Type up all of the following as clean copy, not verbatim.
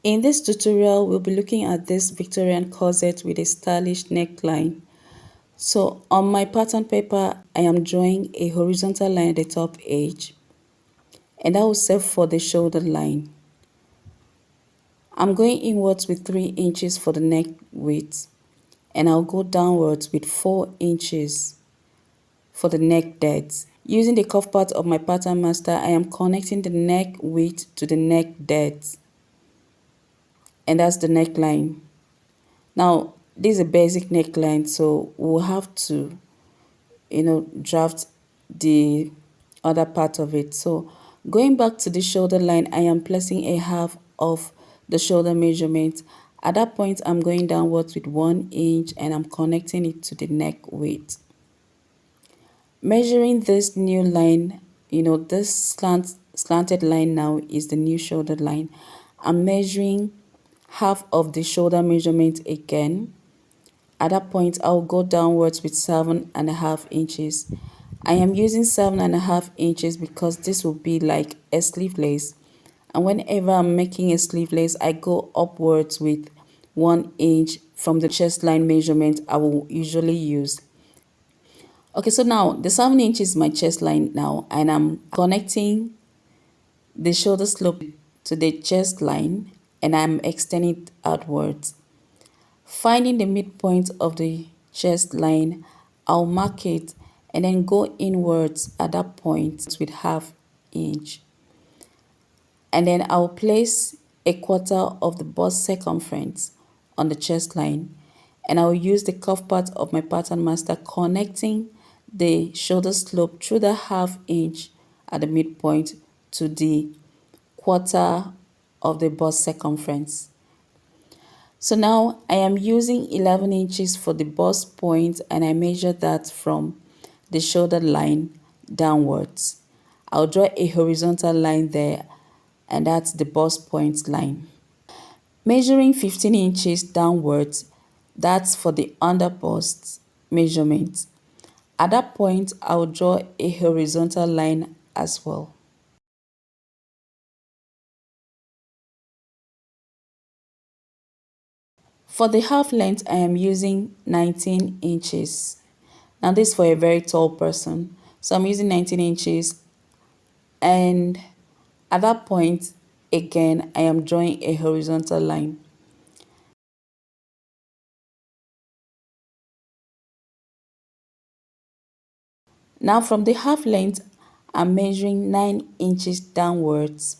In this tutorial, we'll be looking at this Victorian corset with a stylish neckline. So on my pattern paper, I am drawing a horizontal line at the top edge, and that will serve for the shoulder line. I'm going inwards with 3 inches for the neck width, and I'll go downwards with 4 inches for the neck depth. Using the cuff part of my pattern master, I am connecting the neck width to the neck depth, and that's the neckline. Now, this is a basic neckline, so we'll have to, draft the other part of it. So going back to the shoulder line, I am placing a half of the shoulder measurement. At that point, I'm going downwards with 1 inch and I'm connecting it to the neck width. Measuring this new line, this slanted line now is the new shoulder line. I'm measuring half of the shoulder measurement again. At that point, I'll go downwards with 7.5 inches. I am using 7.5 inches because this will be like a sleeveless. And whenever I'm making a sleeveless, I go upwards with 1 inch from the chest line measurement I will usually use. Okay, so now the 7 inches is my chest line now, and I'm connecting the shoulder slope to the chest line and I'm extending it outwards. Finding the midpoint of the chest line, I'll mark it and then go inwards at that point with half inch. And then I'll place a quarter of the bust circumference on the chest line, and I'll use the cuff part of my pattern master connecting the shoulder slope through the half inch at the midpoint to the quarter of the bust circumference. So now I am using 11 inches for the bust point, and I measure that from the shoulder line downwards. I'll draw a horizontal line there, and that's the bust point line. Measuring 15 inches downwards, that's for the underbust measurement. At that point, I'll draw a horizontal line as well. For the half length, I am using 19 inches. Now this is for a very tall person. So I'm using 19 inches. And at that point, again, I am drawing a horizontal line. Now from the half length, I'm measuring 9 inches downwards.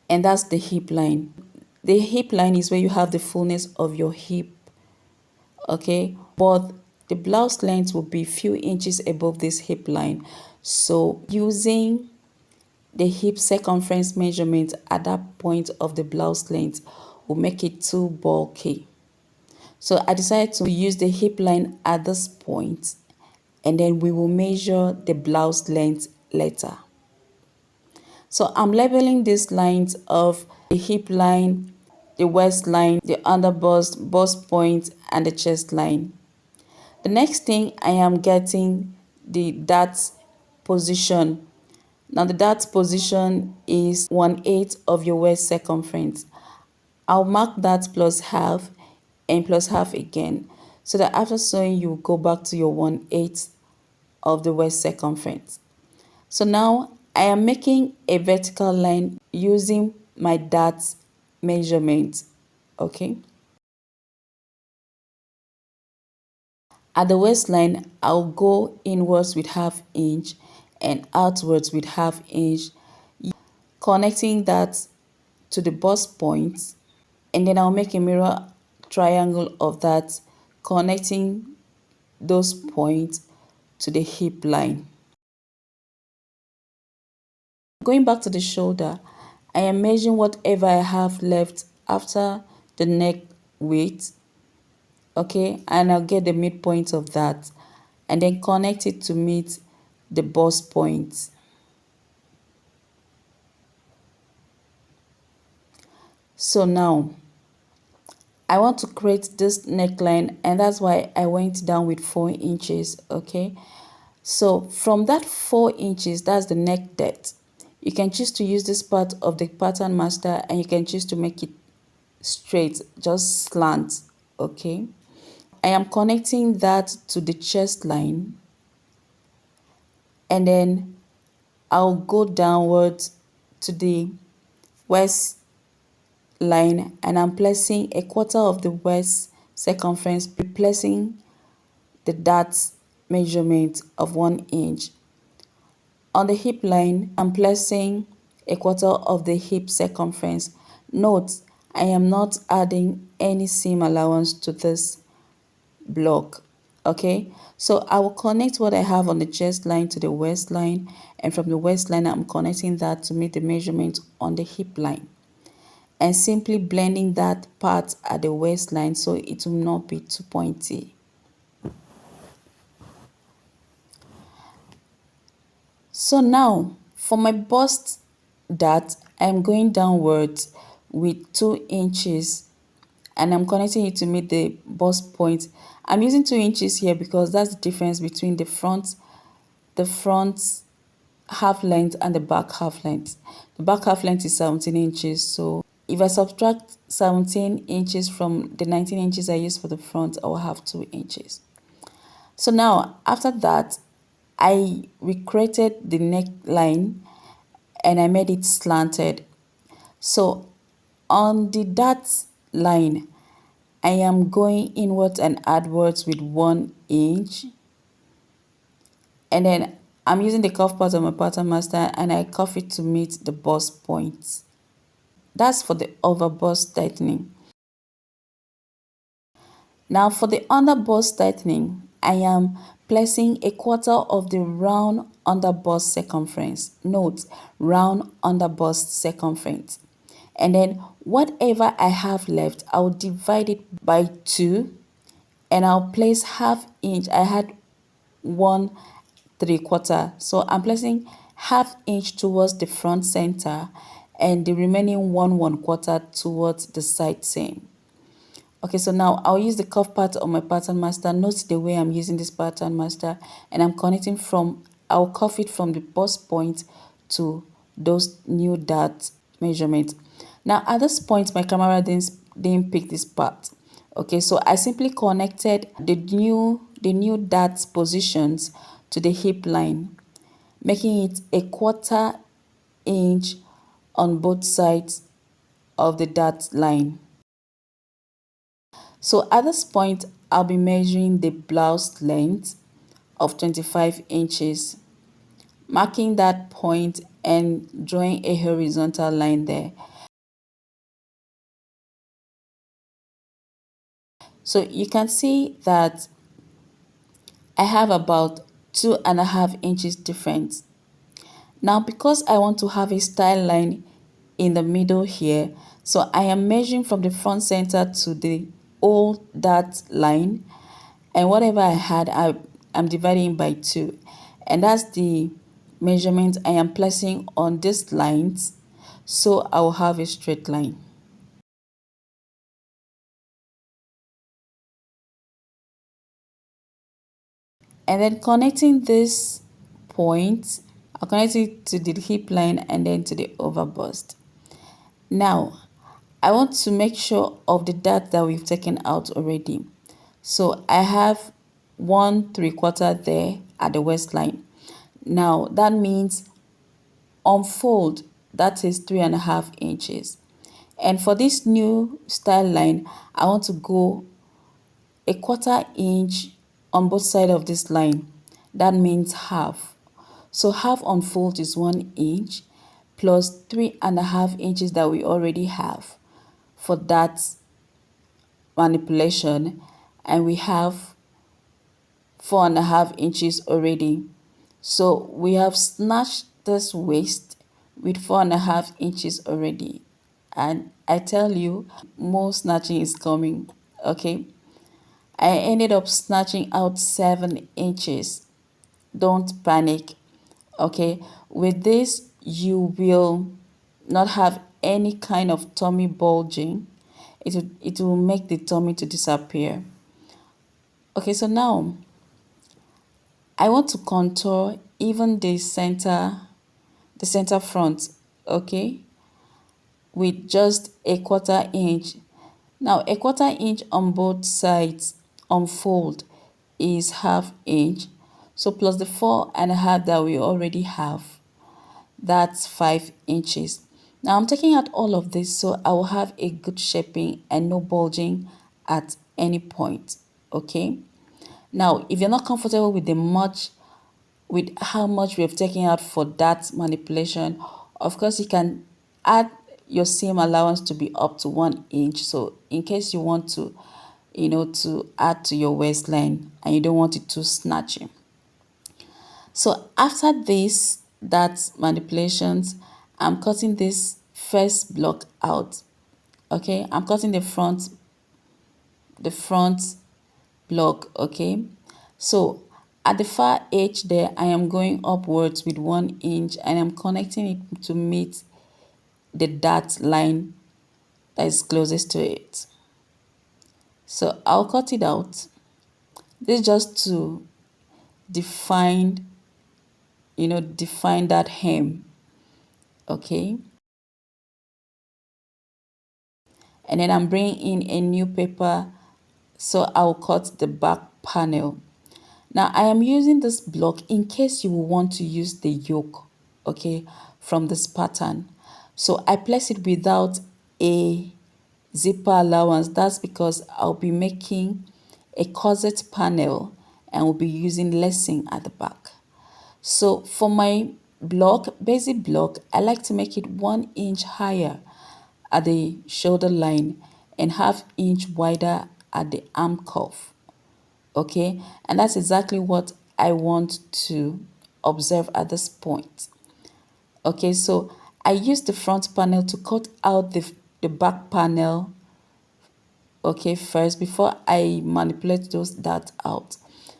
And that's the hip line. The hip line is where you have the fullness of your hip, okay? But the blouse length will be few inches above this hip line. So using the hip circumference measurement at that point of the blouse length will make it too bulky. So I decided to use the hip line at this point, and then we will measure the blouse length later. So I'm labeling these lines of the hip line, the waist line, the underbust, bust point, and the chest line. The next thing, I am getting the dart position. Now the dart position is 1/8 of your waist circumference. I'll mark that plus half and plus half again, so that after sewing you go back to your 1/8 of the waist circumference. So now I am making a vertical line using my dart measurement, okay? At the waistline, I'll go inwards with half inch and outwards with half inch, connecting that to the bust point, and then I'll make a mirror triangle of that, connecting those points to the hip line. Going back to the shoulder, I am measuring whatever I have left after the neck width, okay, and I'll get the midpoint of that and then connect it to meet the bust point. So now I want to create this neckline, and that's why I went down with 4 inches, okay? So from that 4 inches, that's the neck depth. You can choose to use this part of the pattern master, and you can choose to make it straight, just slant. Okay, I am connecting that to the chest line, and then I'll go downwards to the waist line, and I'm placing a quarter of the waist circumference, replacing the dart measurement of 1 inch. On the hip line, I'm placing a quarter of the hip circumference. Note, I am not adding any seam allowance to this block. Okay, so I will connect what I have on the chest line to the waist line, and from the waist line I'm connecting that to meet the measurement on the hip line, and simply blending that part at the waistline so it will not be too pointy. So now for my bust dart, I'm going downwards with 2 inches, and I'm connecting it to meet the bust point. I'm using 2 inches here because that's the difference between the front half length and the back half length. The back half length is 17 inches. So if I subtract 17 inches from the 19 inches I used for the front, I will have 2 inches. So now after that, I recreated the neckline and I made it slanted. So on the dart line, I am going inwards and outwards with 1 inch, and then I'm using the cuff part of my pattern master and I cuff it to meet the bust points. That's for the over bust tightening. Now for the under bust tightening, I am placing a quarter of the round under bust circumference. Note, round under bust circumference. And then whatever I have left, I'll divide it by 2, and I'll place half inch. I had 1 3/4, so I'm placing half inch towards the front center and the remaining 1 1/4 towards the side seam. Okay, so now I'll use the cuff part of my pattern master. Note the way I'm using this pattern master, and I'm connecting I'll cuff it from the bust point to those new dart measurements. Now at this point, my camera didn't pick this part. Okay, so I simply connected the new dart positions to the hip line, making it a 1/4 inch on both sides of the dart line. So at this point, I'll be measuring the blouse length of 25 inches, marking that point and drawing a horizontal line there. So you can see that I have about 2.5 inches difference. Now because I want to have a style line in the middle here, so I am measuring from the front center to the old dart line, and whatever I had, I'm dividing by 2, and that's the measurement I am placing on these lines, so I will have a straight line. And then connecting this point, I'll connect it to the hip line and then to the over bust. Now I want to make sure of the dart that we've taken out already. So I have 1 3/4 there at the waistline. Now that means unfold, that is 3.5 inches. And for this new style line, I want to go a 1/4 inch on both sides of this line. That means half. So half unfold is 1 inch plus 3.5 inches that we already have for that manipulation, and we have 4.5 inches already. So we have snatched this waist with 4.5 inches already, and I tell you, more snatching is coming. Okay, I ended up snatching out 7 inches. Don't panic. Okay, with this you will not have any kind of tummy bulging. It will make the tummy to disappear. Okay, so now I want to contour even the center the center front, okay, with just a 1/4 inch. Now a 1/4 inch on both sides unfold is 1/2 inch. So plus the 4.5 that we already have, that's 5 inches. Now I'm taking out all of this so I will have a good shaping and no bulging at any point. Okay. Now if you're not comfortable with how much we have taken out for that manipulation, of course you can add your seam allowance to be up to 1 inch. So in case you want to, to add to your waistline and you don't want it too snatchy. So after this, that manipulations, I'm cutting this first block out. Okay, I'm cutting the front block. Okay, so at the far edge there, I am going upwards with 1 inch and I'm connecting it to meet the dot line that is closest to it. So I'll cut it out. This is just to define, define that hem. Okay, and then I'm bringing in a new paper, so I'll cut the back panel. Now I am using this block in case you will want to use the yoke, okay, from this pattern. So I place it without a zipper allowance. That's because I'll be making a corset panel and we'll be using lacing at the back. So for my block, basic block, I like to make it 1 inch higher at the shoulder line and 1/2 inch wider at the arm cuff. Okay, and that's exactly what I want to observe at this point. Okay, so I use the front panel to cut out the back panel, okay, first before I manipulate that out.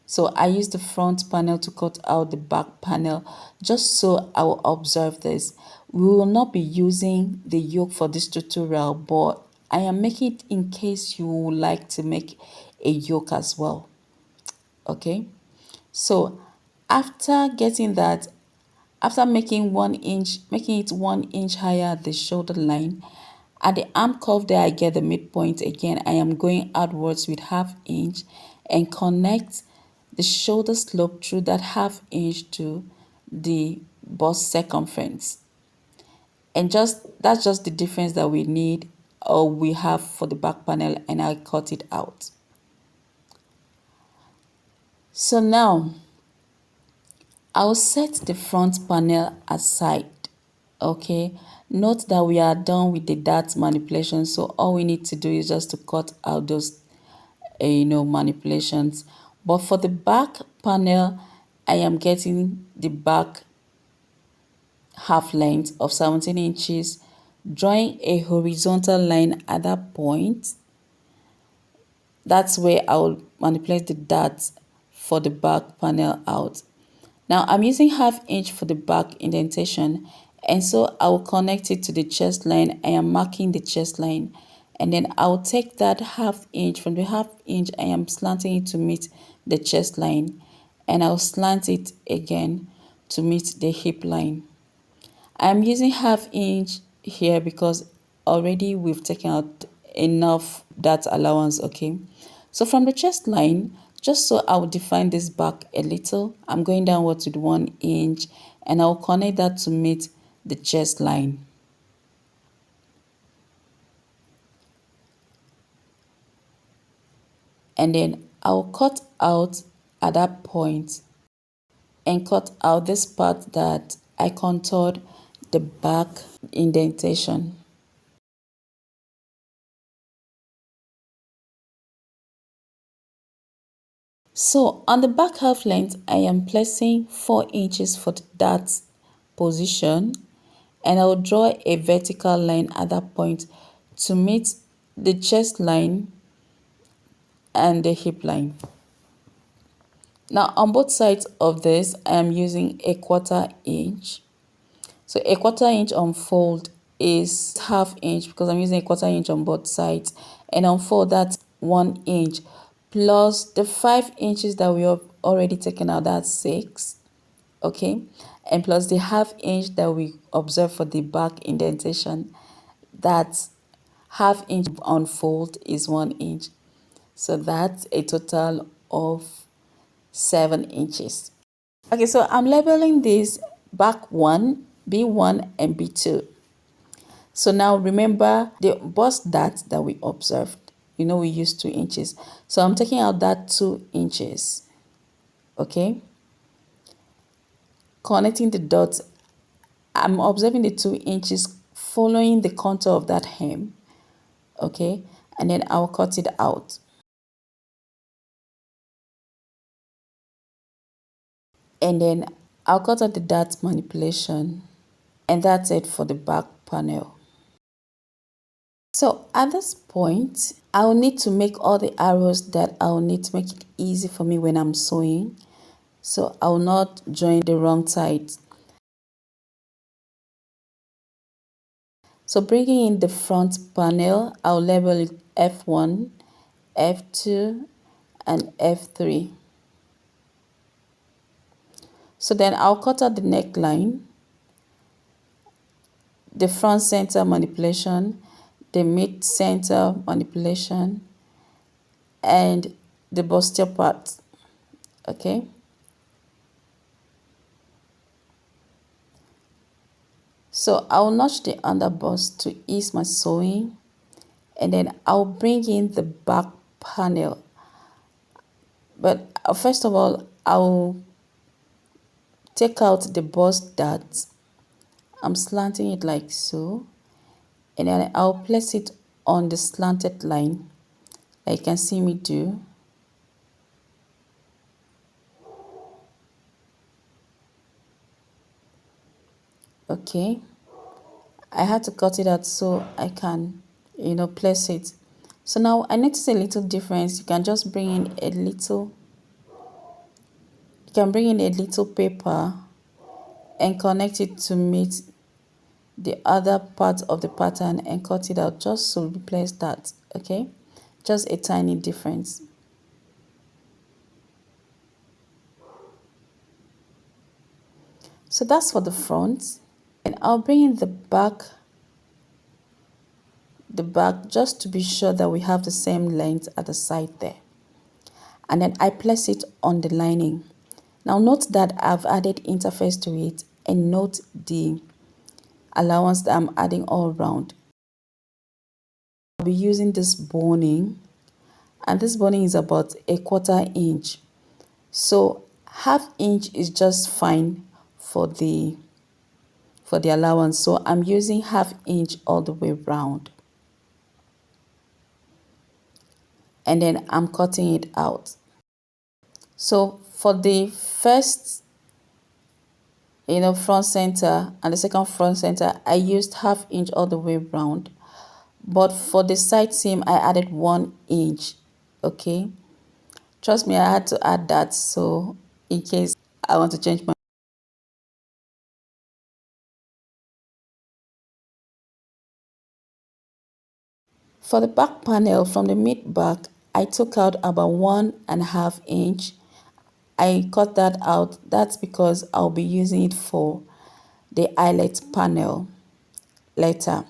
So I use the front panel to cut out the back panel, just so I will observe this. We will not be using the yoke for this tutorial, but I am making it in case you would like to make a yoke as well. Okay, so after getting that, after making it 1 inch higher at the shoulder line, at the arm cuff there I get the midpoint again. I am going outwards with 1/2 inch and connect the shoulder slope through that 1/2 inch to the bust circumference. And that's just the difference that we need or we have for the back panel, and I cut it out. So now I'll set the front panel aside. Okay, note that we are done with the dart manipulation, so all we need to do is just to cut out those manipulations. But for the back panel, I am getting the back half length of 17 inches, drawing a horizontal line at that point. That's where I'll manipulate the darts for the back panel out. Now I'm using 1/2 inch for the back indentation, and so I will connect it to the chest line. I am marking the chest line, and then I'll take that 1/2 inch. From the 1/2 inch I am slanting it to meet the chest line, and I'll slant it again to meet the hip line. I'm using 1/2 inch here because already we've taken out enough that allowance. Okay, so from the chest line, just so I'll define this back a little, I'm going downwards with 1 inch and I'll connect that to meet the chest line. And then I'll cut out at that point and cut out this part that I contoured the back indentation. So on the back half length, I am placing 4 inches for that position, and I'll draw a vertical line at that point to meet the chest line and the hip line. Now on both sides of this, I am using a 1/4 inch. So a 1/4 inch unfold is 1/2 inch because I'm using a 1/4 inch on both sides, and unfold that's 1 inch plus the 5 inches that we have already taken out, that's 6. Okay, and plus the half inch that we observe for the back indentation, that half inch on fold is 1 inch. So that's a total of 7 inches. Okay, so I'm labeling this back 1, B1 and B2. So now remember the bust that we observed. We used 2 inches. So I'm taking out that 2 inches. Okay. Connecting the dots. I'm observing the 2 inches following the contour of that hem. Okay. And then I'll cut it out. And then I'll cut out the dart manipulation. And that's it for the back panel. So at this point, I'll need to make all the arrows that I'll need to make it easy for me when I'm sewing. So I'll not join the wrong side. So bringing in the front panel, I'll label it F1, F2, and F3. So then I'll cut out the neckline, the front center manipulation, the mid center manipulation, and the bustier part. Okay. So I'll notch the underbust to ease my sewing, and then I'll bring in the back panel. But first of all, I'll take out the bust dart. I'm slanting it like so, and then I'll place it on the slanted line, like you can see me do. Okay, I had to cut it out so I can, place it. So now I notice a little difference. You can bring in a little paper and connect it to meet the other part of the pattern and cut it out just to replace that. Okay, just a tiny difference. So that's for the front, and I'll bring in the back just to be sure that we have the same length at the side there, and then I place it on the lining. Now note that I've added interface to it, and note the allowance that I'm adding all around. I'll be using this boning, and this boning is about 1/4 inch. So half inch is just fine for the allowance. So I'm using half inch all the way round. And then I'm cutting it out. So for the first, front center and the second front center, I used half inch all the way round. But for the side seam, I added 1 inch. Okay. Trust me, I had to add that. So in case I want to change my For the back panel, from the mid back, I took out about 1.5 inch. I cut that out. That's because I'll be using it for the eyelet panel later.